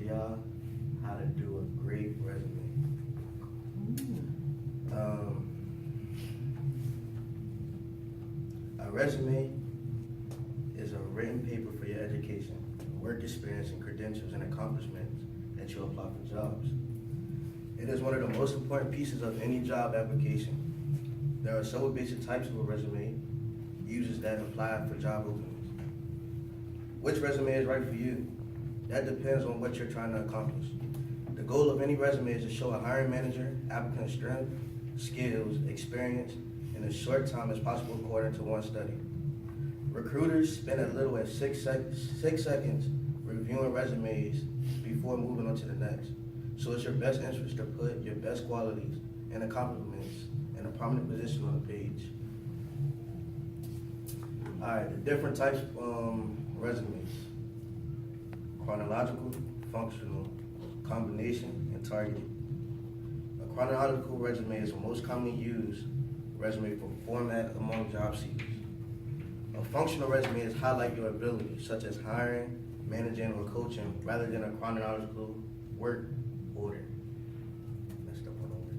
y'all how to do a great resume. A resume is a written paper for your education, work experience, and credentials and accomplishments that you apply for jobs. It is one of the most important pieces of any job application. There are several basic types of a resume, uses that apply for job openings. Which resume is right for you? That depends on what you're trying to accomplish. The goal of any resume is to show a hiring manager applicant's strength, skills, experience in as short time as possible according to one study. Recruiters spend as little as 6 seconds reviewing resumes before moving on to the next. So it's your best interest to put your best qualities and accomplishments in a prominent position on the page. All right, the different types of resumes: chronological, functional, combination, and targeted. A chronological resume is the most commonly used resume for format among job seekers. A functional resume is highlight your abilities, such as hiring, managing, or coaching, rather than a chronological work order. Messed up on the word.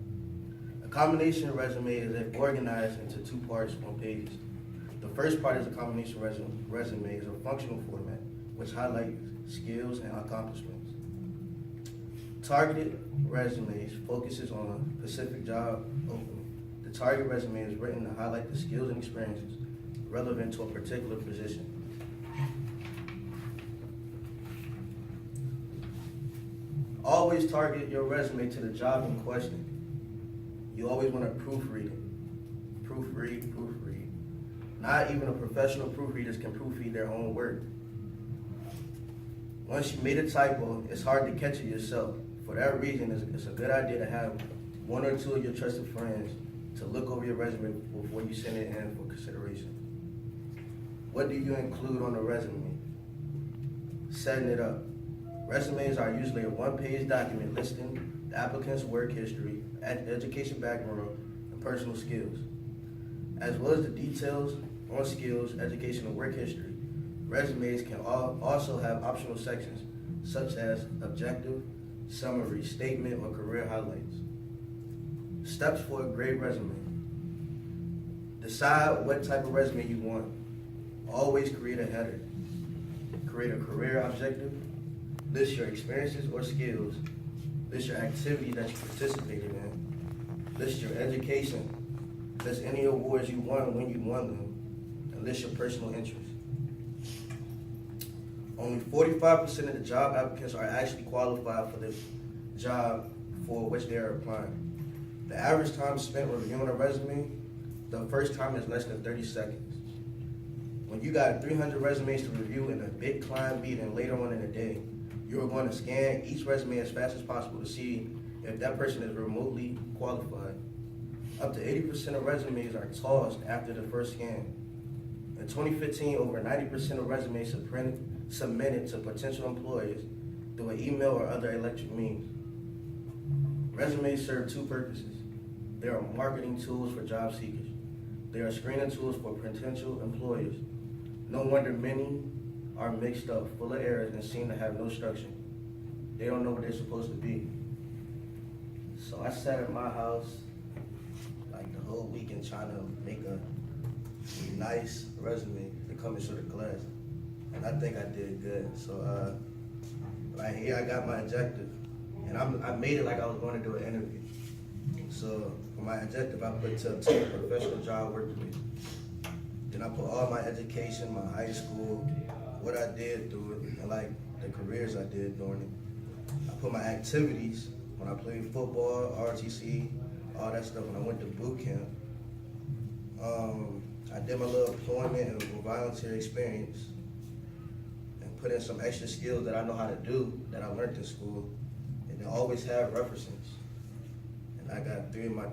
A combination resume is organized into 2 parts on pages. The first part is a combination resume is a functional format, which highlights skills and accomplishments. Targeted resumes focuses on a specific job opening. The target resume is written to highlight the skills and experiences relevant to a particular position. Always target your resume to the job in question. You always want to proofread it. Proofread. Not even a professional proofreaders can proofread their own work. Once you made a typo, it's hard to catch it yourself. For that reason, it's a good idea to have 1 or 2 of your trusted friends to look over your resume before you send it in for consideration. What do you include on the resume? Setting it up. Resumes are usually a 1-page document listing the applicant's work history, education background, and personal skills, as well as the details on skills, education, and work history. Resumes can also have optional sections, such as objective, summary, statement, or career highlights. Steps for a great resume. Decide what type of resume you want. Always create a header. Create a career objective. List your experiences or skills. List your activities that you participated in. List your education. List any awards you won when you won them. And list your personal interests. Only 45% of the job applicants are actually qualified for the job for which they are applying. The average time spent reviewing a resume, the first time is less than 30 seconds. When you got 300 resumes to review in a big client meeting later on in the day, you are going to scan each resume as fast as possible to see if that person is remotely qualified. Up to 80% of resumes are tossed after the first scan. In 2015, over 90% of resumes submitted to potential employers through an email or other electronic means. Resumes serve 2 purposes. They are marketing tools for job seekers. They are screening tools for potential employers. No wonder many are mixed up, full of errors, and seem to have no structure. They don't know what they're supposed to be. So I sat at my house like the whole weekend trying to make a nice resume to come and show the class. And I think I did good. So right here I got my objective. And I made it like I was going to do an interview. So for my objective, I put to obtain a professional job work permit. Then I put all my education, my high school, what I did through it, and like the careers I did during it. I put my activities when I played football, RTC, all that stuff when I went to boot camp. I did my little employment and volunteer experience and put in some extra skills that I know how to do that I learned in school. And then always have references. And I got 3 of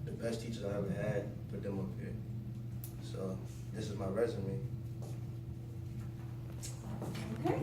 the best teachers I ever had, put them up here. So this is my resume. Okay.